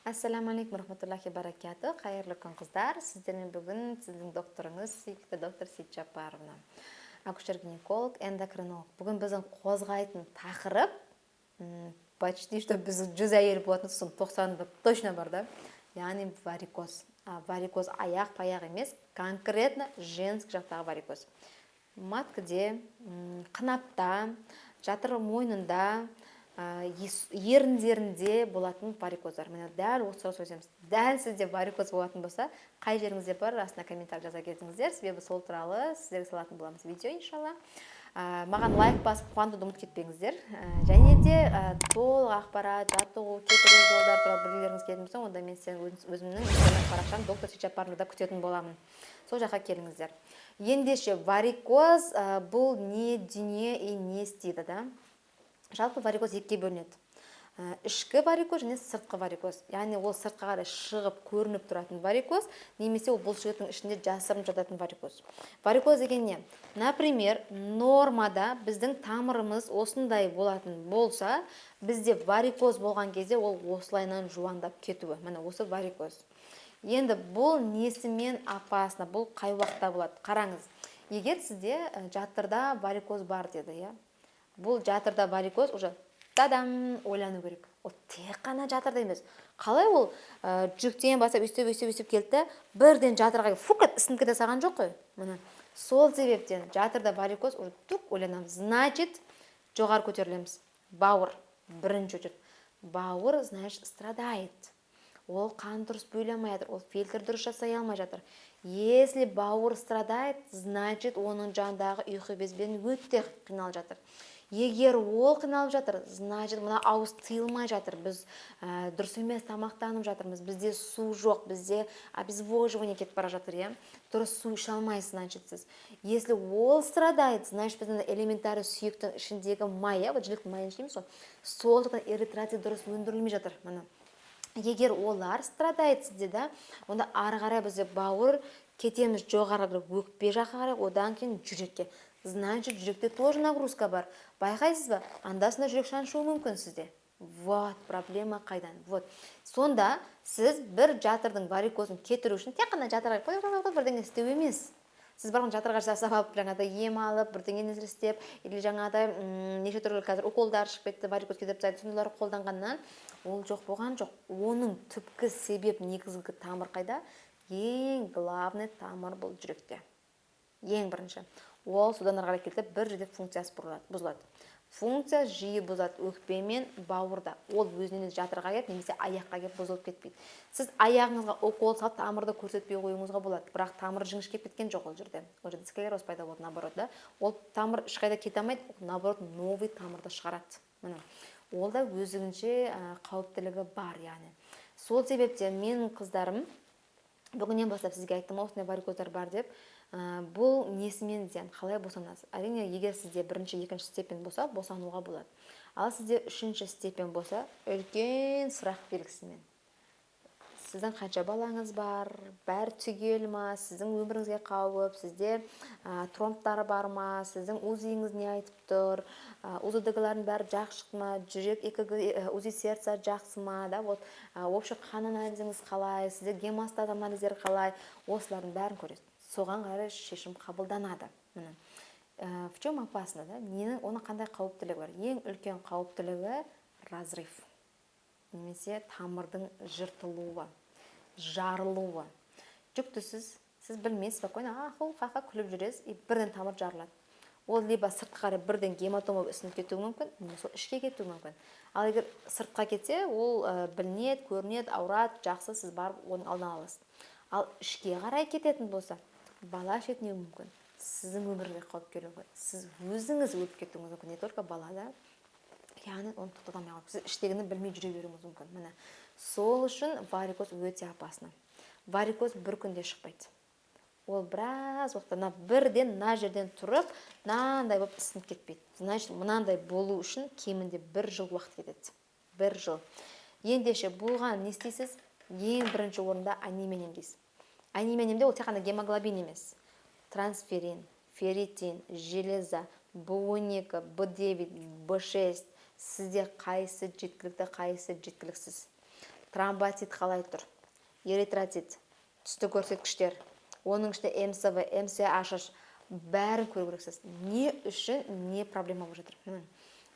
Assalomu alaykum rahmatullohi barakatuh. Xayrli kun qizlar. Sizlarning bugun sizning doktoringiz, suyukli doktor Seit Japarovna. Akushер-ginekolog, endokrinolog. Bugun bizning qo'zg'aydigan taqrib почти что biz 100 ayol bo'ladi, 90 deb точно borda. Ya'ni varikoz. Varikoz oyoq emas, конкретно женский жақтағы varikoz. Маткада, қынапта, жатыр мойнында, еріндерінде болатын варикоздар. Міне дәл осы сөземіз. Дәл сізде варикоз болатын болса, қай жеріңізде бар, астына комментарий жаза кетіңіздер. Себебі сол туралы сіздерге салатын боламыз видео, иншалла. Маған лайк басып қуантуды ұмытып кетпеңіздер. Және де толық ақпарат, жаттығу, кетіру жолдар туралы білгілеріңіз келетін болса, онда мен сіздің өзімнің инстаграм парақшам доктор Сeit Japarovnада күтетін боламын. Сол жаққа келіңіздер. Ендеше варикоз бұл не дүние и не істейді, да? Жалпы варикоз екіге бөлінеді. Ішкі варикоз және сыртқы варикоз. Яғни ол сыртқа қарай шығып көрініп тұратын варикоз, немесе ол бұлшықтың ішінде жасырынып жататын варикоз. Варикоз деген не? Например, нормада біздің тамырымыз осындай болатын болса, бізде варикоз болған кезде ол осылайынан жуандап кетуі. Міне осы варикоз. Енді бұл несімен опасно, бұл қай уақытта болады? Қараңыз. Егер сізде жатырда варикоз бар деді, бұл жатырда варикоз уже тадам ойлану керек. Ол тек қана жатырда емес. Қалай ол жүктен басып өстіп келді, бірден жатырға фукат ісініп кете саған жоқ қой. Міне сол себептен жатырда варикоз уже тук ойланамыз. Значит, жоғары көтерілеміз. Бауыр бірінші очередь. Бауыр, значит, страдает. Ол қан дұрыс бөлемей жатыр, ол фильтр дұрыс жасай алмай жатыр. Если бауыр страдает, значит, оның жандағы ұйқы безбен өте қиналып жатыр. Егер ол қиналып жатыр, значит, мына ауыз тыйылмай жатыр. Біз дұрыс емес тамақтанып жатырмыз. Бізде су жоқ, бізде обезвоживание кетіп бара жатыр, дұрыс су іше алмайсыз, значит, сіз. Если ол страдает, значит, біздің элементары сүйектің ішіндегі май, вот жіліктің майын ішеміз, сол жақтан эритроцит дұрыс өндірілмей жатыр. Егер олар страдает сізде, да, онда ары қарай бізде бауыр кетеміз жоғары өкпе жаққа қарай, одан кейін жүрекке. Значит, жүректе тоже нагрузка бар. Байқайсыз ба? Андасында жүрек шаншуы мүмкін сізде. Вот, проблема қайдан. Вот. Сонда сіз бір жатырдың варикозын кетіру үшін тек қана жатырға бірдеңе істеу емес. Сіз барған жатырға жасап алып, жаңағыдай ем алып, бірдеңе нәзір істеп, или жаңағыдай неше түрлі қазір уколдар шығып кетті, варикоз кетіп тастайды, сондайлар қолданғаннан ол жоқ болған жоқ. Оның түпкі себеп, негізгі тамыр қайда? Ең главный тамыр бұл жүректе. Ең бірінші. Ол судан ары қарай келді, бір жерде функциясы бұзылады. Функция жиі бұзылады өкпе мен бауырда. Ол өзінен жатырға келіп, немесе аяққа келіп бұзылып кетпейді. Сіз аяғыңызға укол салып тамырды көрсетпей қоюыңызға болады, бірақ тамыр жіңішкеп кеткен жоқ ол жерде. Ол жерде склероз пайда болады, наоборот, да. Ол тамыр ешқайда кете алмайды, наоборот, новый тамырды шығарады. Ол да өзінше қауіптілігі бар, яғни. Сол себептен менің қыздарым бүгіннен бастап сізге айттым, осындай варикоздар бар деп, бұл несімен зиян, қалай босанасыз? Әрине, егер сізде бірінші, екінші степен болса, босануға болады. Ал сізде үшінші степен болса, үлкен сұрақ белгісімен. Сіздің қанша балаңыз бар, бәрі түгел ма, сіздің өміріңізге қауіп, сізде тромбтары бар ма, сіздің УЗИіңіз не айтып тұр, УЗДГлардың бәрі жақсы шықты ма, жүрек ЭКГ, УЗИ сердца жақсы ма, да, вот, общий қан анализіңіз қалай, сізде гемостаз анализдері қалай, осылардың бәрін көресіз. Соған қарай шешім қабылданады. В чем опасно, да? Оның қандай қауіптілігі бар? Ең үлкен қауіптілігі разрыв. Немесе тамырдың жыртылуы, жарылуы. Жүктісіз, сіз білмейсіз, спокойно, қақа күліп жүресіз, и бірден тамыр жарылады. Ол либо сыртқа қарай бірден гематома ісініп кетуі мүмкін, немесе ішке кетуі мүмкін. Ал егер сыртқа кетсе, ол білінеді, көрінеді, ауырады, жақсы, сіз барып оның алдын аласыз. Ал ішке қарай кететін болса, бала шетінеу мүмкін, сіздің өмірге қауіп келуі мүмкін, сіз өзіңіз өліп кетуіңіз мүмкін, не только бала, да? Яғни оны тоқтата алмай қалып, сіз іштегіні білмей жүре беруіңіз мүмкін. Міне, сол үшін варикоз өте опасно. Варикоз бір күнде шықпайды. Ол біраз уақытта бірден мына жерден тұрып, мынандай болып ісініп кетпейді. Значит, мынандай болу үшін кемінде 1 жыл уақыт кетеді. 1 жыл. Ендеше болған не істейсіз? Ең бірінші орында анемия емдейсіз. Анемия емде ол тек қана гемоглобин емес. Трансферин, ферритин, железа, B12, B9, B6, сізде қайсы жеткілікті, қайсы жеткіліксіз. тромбоцит қалай тұр, эритроцит, түсті көрсеткіштер, оның ішінде МСВ, МСH бәрін көру керексіз. Не үшін не проблема болып жатыр.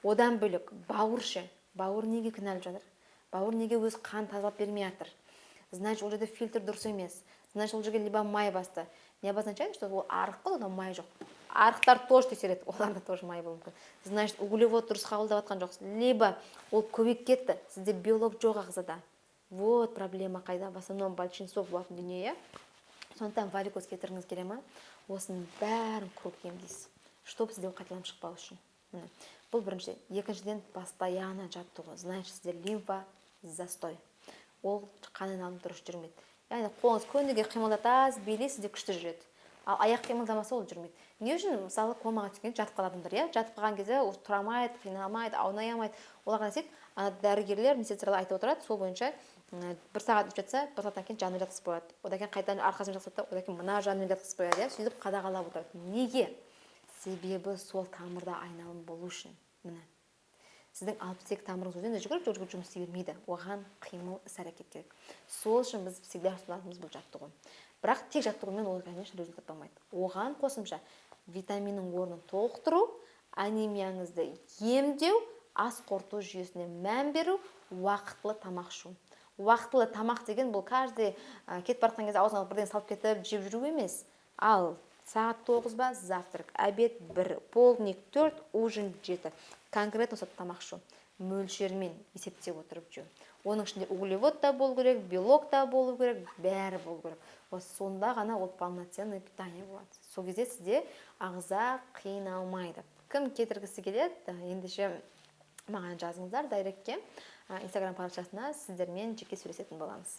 Одан бөлек бауыр ше, бауыр неге кінәліп жатыр? Бауыр неге өз қан тазалап бермей жатыр? Значит, ол жерде фильтр дұрыс емес. Значит, ол жерге либо май басты. Не обозначает, что ол арық қой, одан май жоқ. Арықтар тоже тексереді, оларда тоже май болуы мүмкін. Значит, углевод дұрыс қабылдап жатқан жоқсыз. Либо ол көбейіп кетті, сізде белок жоқ ағзада. Вот проблема қайда, в основном большинство болатын дүние. Сондықтан варикоз кетіргіңіз келе ма? Осының бәрін круг емдейсіз, чтобы сізде қайталанып шықпау үшін. Бұл бірінші. Екіншіден, постоянно жаттығу. Значит, сізде лимфа застой. Ол қан айналымы дұрыс жүрмейді. Яғни қолыңыз көндіге қимылдатасыз, билейсіз де күшті жүреді. Ал аяқ қимылдамаса ол жүрмейді. Не үшін? Мысалы, комаға түскен жатып қалатындар, иә? Жатып қалған кезде ол тұра алмайды, қиналмайды, аунай алмайды. Оларға не істейді? Дәрігерлер медсестралар айтып отырады, сол бойынша 1 сағат жатса, 1 сағаттан кейін жанын жатқызып қояды. Одан кейін қайтадан арқасын жатқызады, одан кейін мына жанын жатқызып қояды, иә? Сөйтіп қадағалап отырады. Неге? Себебі сол тамырда айналым болу үшін. Міне. Сіздің 62 тамырыңыз өзінде жүгіріп жұмыс істей бермейді. Оған қимыл, іс-әрекет керек. Сол үшін біз всегда ұсынатынымыз бұл жаттығу. Бірақ тек жаттығумен ол, конечно, результат болмайды. Оған қосымша витаминнің орнын толықтыру, анемияңызды емдеу, ас қорыту жүйесіне мән беру, уақытылы тамақ ішу. Уақытылы тамақ деген бұл каждый кетіп бара жатқан кезде аузына бірден салып кетіп жеп жүру емес. Ал сағат 9-ба завтрак, обед 1, полдник 4, ужин 7. Конкретно осы тамақ ішу. Мөлшермен есептеп отырып жеу. Оның ішінде углевод та болу керек, белок та болу керек, бәрі болу керек. Сонда ғана ол полноценное питание болады. Сол кезде сізде ағза қиналмайды. Кім кетіргісі келеді, ендеше маған жазыңыздар дайректке, Инстаграм парақшасына сіздермен жеке сөйлесетін боламыз.